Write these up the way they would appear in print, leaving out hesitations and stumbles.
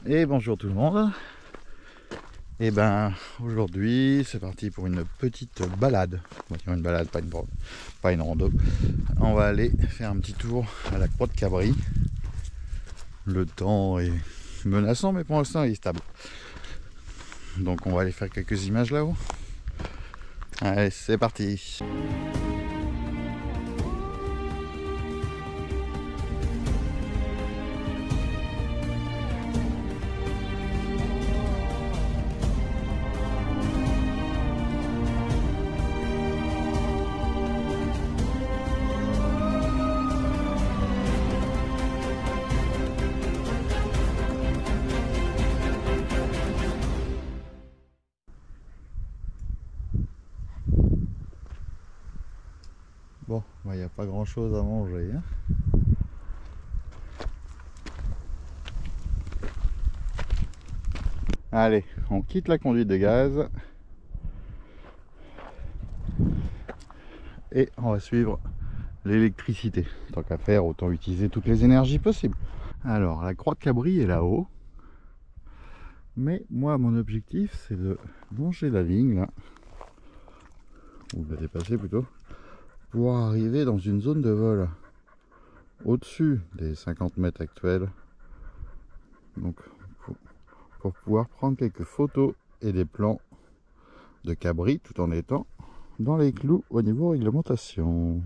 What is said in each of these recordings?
Et bonjour tout le monde. Et ben aujourd'hui c'est parti pour une petite balade. On va dire une balade, pas une rando. On va aller faire un petit tour à la Croix de Cabri. Le temps est menaçant mais pour l'instant il est stable. Donc on va aller faire quelques images là-haut. Allez, c'est parti. Bon, il n'y a pas grand chose à manger, hein. Allez, on quitte la conduite de gaz et on va suivre l'électricité. Tant qu'à faire, autant utiliser toutes les énergies possibles. Alors, la Croix de Cabri est là-haut. Mais moi, mon objectif, c'est de longer la ligne, là, ou de la dépasser plutôt, pour arriver dans une zone de vol au-dessus des 50 mètres actuels. Donc, pour pouvoir prendre quelques photos et des plans de Cabri, tout en étant dans les clous au niveau réglementation.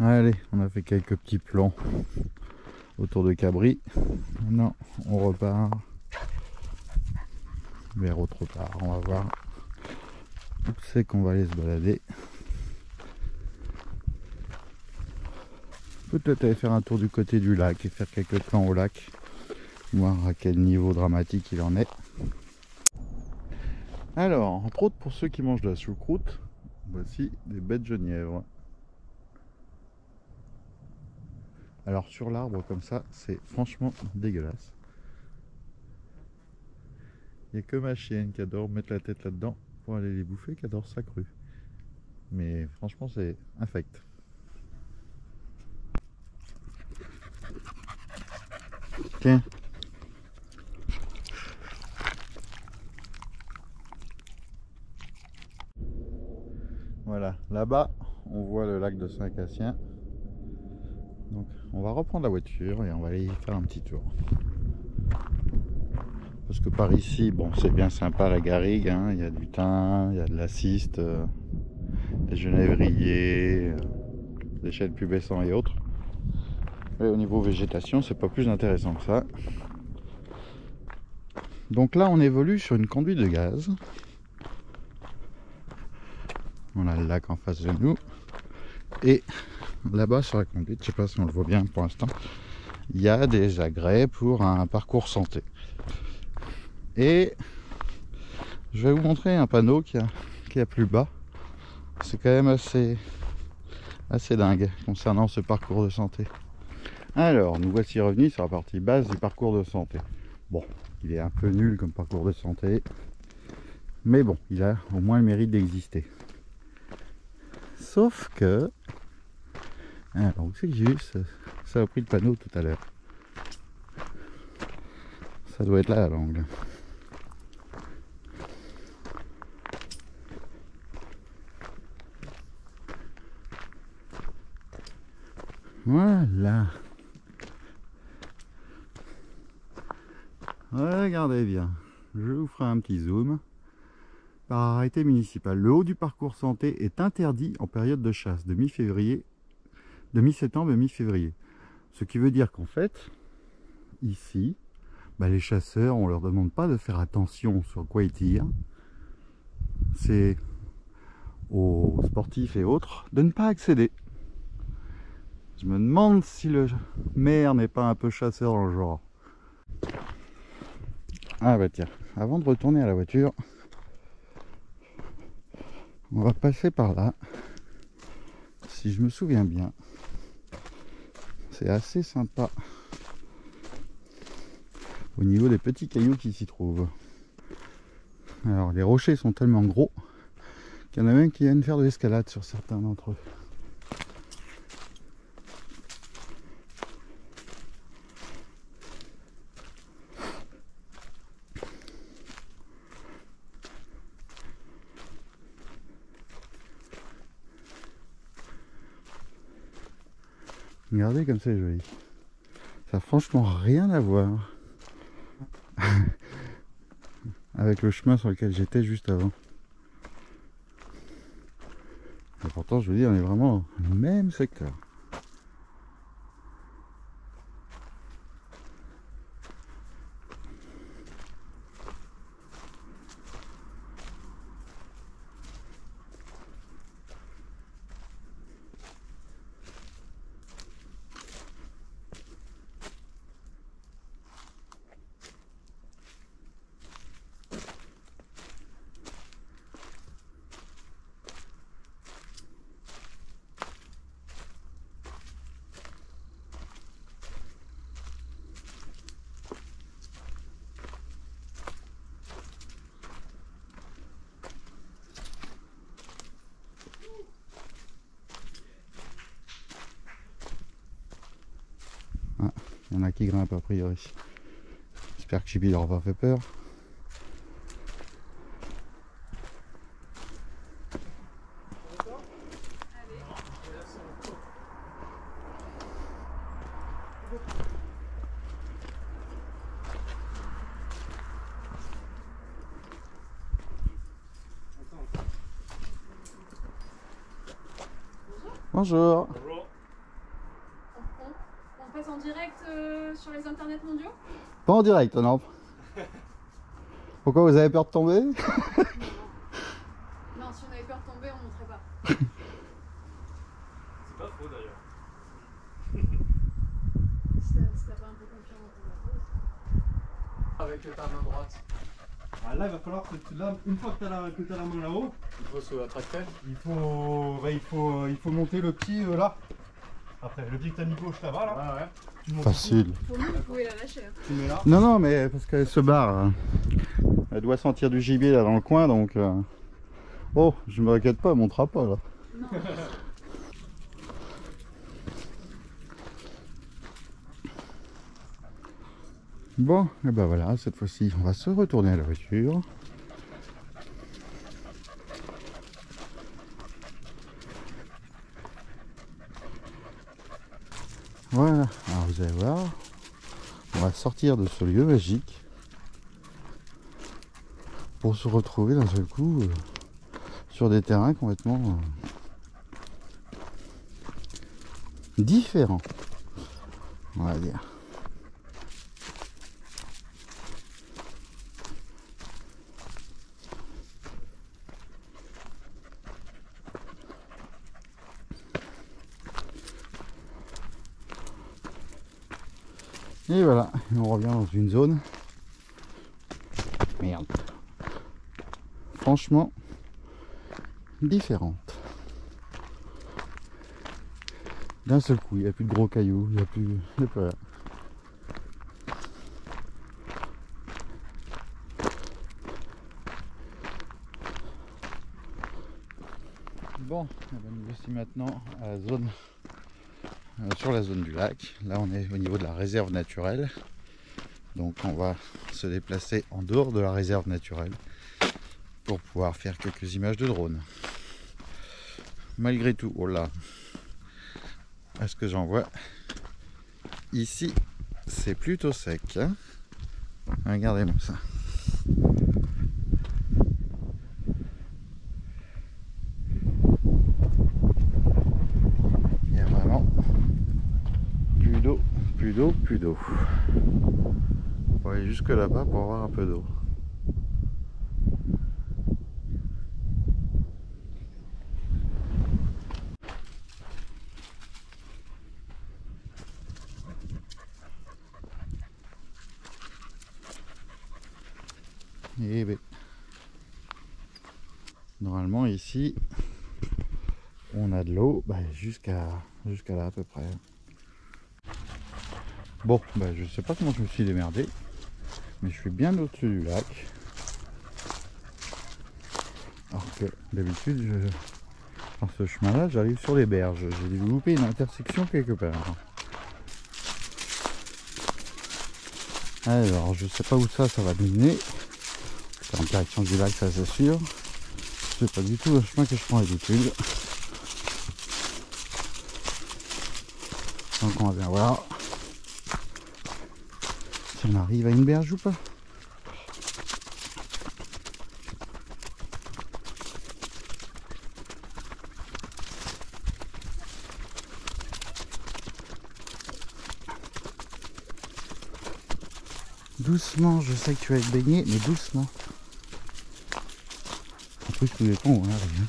Allez, on a fait quelques petits plans autour de Cabri. Maintenant, on repart vers autre part. On va voir où c'est qu'on va aller se balader. Peut-être aller faire un tour du côté du lac et faire quelques plans au lac. Voir à quel niveau dramatique il en est. Alors, entre autres, pour ceux qui mangent de la choucroute, voici des bêtes genièvres. Alors sur l'arbre comme ça, c'est franchement dégueulasse. Il n'y a que ma chienne qui adore mettre la tête là-dedans pour aller les bouffer, qui adore ça cru. Mais franchement c'est infect. Tiens. Voilà, là-bas on voit le lac de Saint-Cassien. Donc on va reprendre la voiture et on va aller y faire un petit tour. Parce que par ici, bon, c'est bien sympa la garrigue, hein. Il y a du thym, il y a de la ciste, des genévriers, des chênes pubescents et autres. Et au niveau végétation, c'est pas plus intéressant que ça. Donc là, on évolue sur une conduite de gaz. On a le lac en face de nous. Et là-bas sur la conduite, je sais pas si on le voit bien pour l'instant, il y a des agrès pour un parcours santé. Et je vais vous montrer un panneau qui est plus bas. C'est quand même assez dingue concernant ce parcours de santé. Alors, nous voici revenus sur la partie basse du parcours de santé. Bon, il est un peu nul comme parcours de santé, mais bon, il a au moins le mérite d'exister. Sauf que... Alors, où c'est que j'ai eu ça a pris le panneau tout à l'heure? Ça doit être là à l'angle. Voilà. Regardez bien. Je vous ferai un petit zoom. Par arrêté municipal, le haut du parcours santé est interdit en période de chasse de mi-février, de mi-septembre à mi-février. Ce qui veut dire qu'en fait, ici, les chasseurs, on leur demande pas de faire attention sur quoi ils tirent. C'est aux sportifs et autres de ne pas accéder. Je me demande si le maire n'est pas un peu chasseur dans le genre. Ah bah tiens, avant de retourner à la voiture, on va passer par là. Si je me souviens bien, c'est assez sympa au niveau des petits cailloux qui s'y trouvent. Alors les rochers sont tellement gros qu'il y en a même qui viennent faire de l'escalade sur certains d'entre eux. Regardez comme c'est joli. Ça n'a franchement rien à voir avec le chemin sur lequel j'étais juste avant. Et pourtant, je vous dis, on est vraiment dans le même secteur. Ah, il y en a qui grimpent a priori. J'espère que Chibi leur a pas fait peur. Bonjour. Bonjour. On passe en direct sur les internets mondiaux? Pas en direct, non. Pourquoi vous avez peur de tomber? Non, si on avait peur de tomber, on montrait pas. C'est pas faux d'ailleurs. Si t'as pas un peu confiance dans Avec ta main droite. Ah, là, il va falloir que là, une fois que tu as la main là-haut, Il faut se tracter. il faut monter le pied là. Après, le pied que tu as mis gauche là-bas, là, Ouais, ouais. tu montes Facile. Pour nous, vous pouvez la lâcher. Hein. tu mets là. Non, non, mais parce qu'elle se barre. Hein. Elle doit sentir du gibier là dans le coin, donc... Oh, je me inquiète pas, elle montera pas là. Non. Bon, et ben voilà, cette fois-ci, on va se retourner à la voiture. Voilà, alors vous allez voir, on va sortir de ce lieu magique pour se retrouver d'un seul coup sur des terrains complètement différents. on va dire. Et voilà, on revient dans une zone. Merde. Franchement, différente. D'un seul coup, il n'y a plus de gros cailloux, il n'y a plus rien. Bon, nous voici maintenant à la zone, sur la zone du lac. Là, on est au niveau de la réserve naturelle. Donc, on va se déplacer en dehors de la réserve naturelle pour pouvoir faire quelques images de drone. Malgré tout, oh là, à ce que j'en vois, ici, c'est plutôt sec. Hein, regardez-moi ça. Il y a vraiment plus d'eau, plus d'eau, plus d'eau. On va aller jusque là-bas pour avoir un peu d'eau. Et ben, normalement ici on a de l'eau jusqu'à là à peu près. Bon, je sais pas comment je me suis démerdé, mais je suis bien au-dessus du lac. Alors que d'habitude, par ce chemin-là, j'arrive sur les berges. J'ai dû louper une intersection quelque part. Alors, je sais pas où ça va mener. C'est en direction du lac, ça c'est sûr. C'est pas du tout le chemin que je prends d'habitude. Donc on va bien voir si on arrive à une berge ou pas. Doucement, je sais que tu vas être baigné, mais doucement. En plus, tous les ponts, on arrive.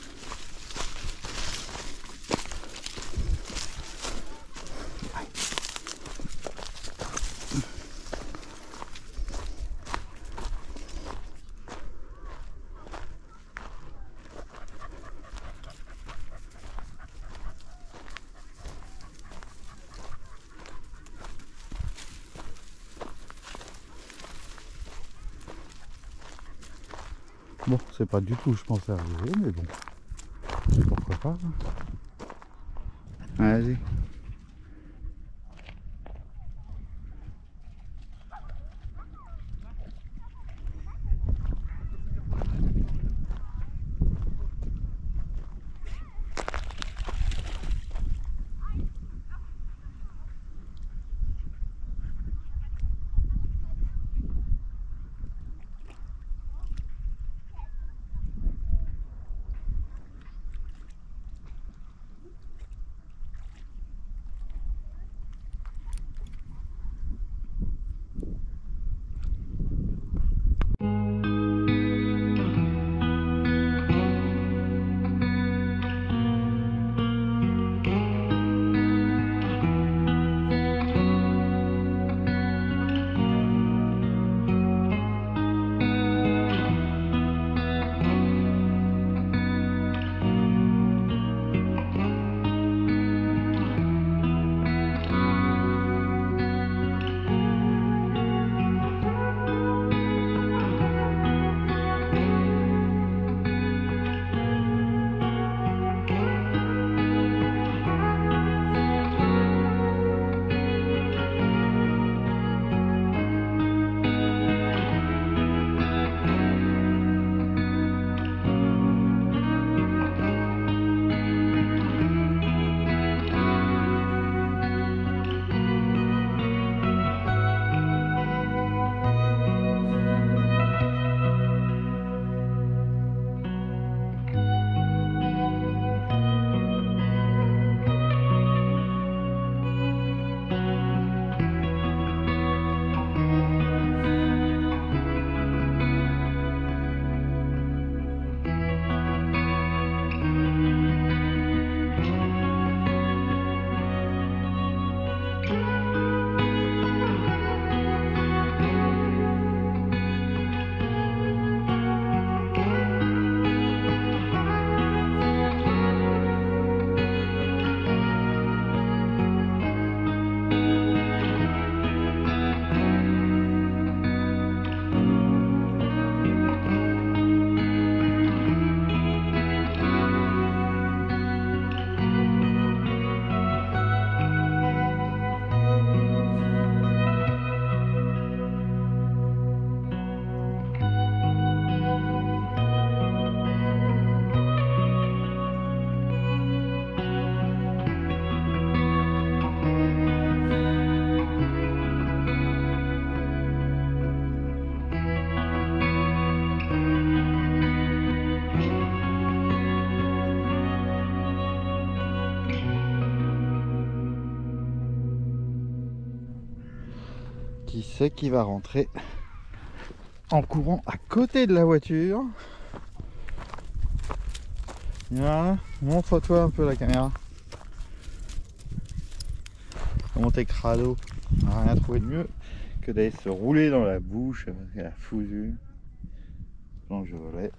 Bon, c'est pas du tout où je pensais arriver, mais bon, pourquoi pas. Vas-y. Qui c'est qui va rentrer en courant à côté de la voiture? Voilà, montre-toi un peu la caméra. Comment t'es crado? On n'a rien trouvé de mieux que d'aller se rouler dans la bouche parce qu'elle a foutu quand je volais.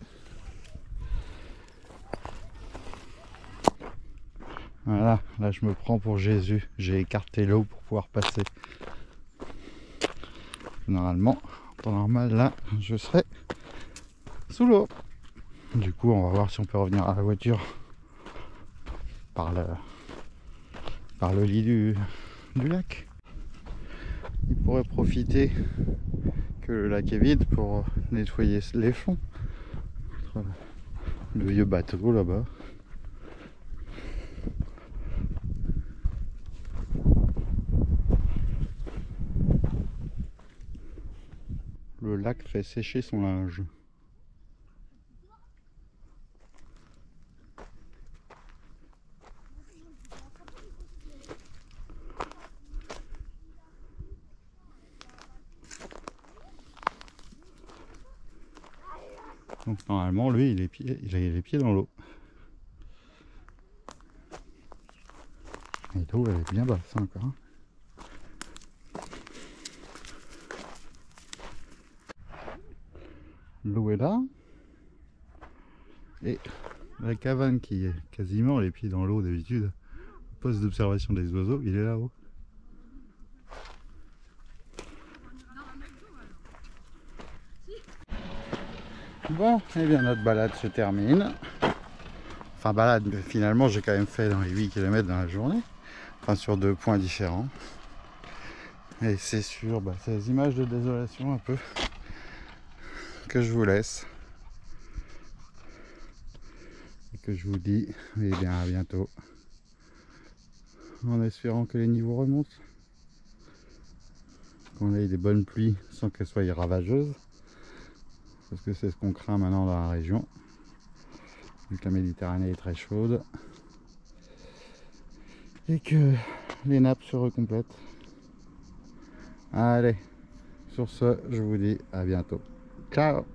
Voilà, là je me prends pour Jésus. J'ai écarté l'eau pour pouvoir passer. Normalement, en temps normal, là, je serais sous l'eau. Du coup, on va voir si on peut revenir à la voiture par le lit du lac. Il pourrait profiter que le lac est vide pour nettoyer les fonds. Le vieux bateau là-bas. Le lac fait sécher son linge. Donc normalement lui il a les pieds dans l'eau. Et l'eau elle est bien basse encore. L'eau est là. Et la cabane qui est quasiment les pieds dans l'eau d'habitude, poste d'observation des oiseaux, il est là-haut. Bon, et bien notre balade se termine. Enfin balade, mais finalement j'ai quand même fait dans les 8 km dans la journée. Enfin sur 2 points différents. Et c'est sur ces images de désolation un peu que je vous laisse. Et que je vous dis eh bien à bientôt. En espérant que les niveaux remontent. Qu'on ait des bonnes pluies sans qu'elles soient ravageuses. Parce que c'est ce qu'on craint maintenant dans la région. Vu que la Méditerranée est très chaude. Et que les nappes se recomplètent. Allez, sur ce, je vous dis à bientôt. Ciao!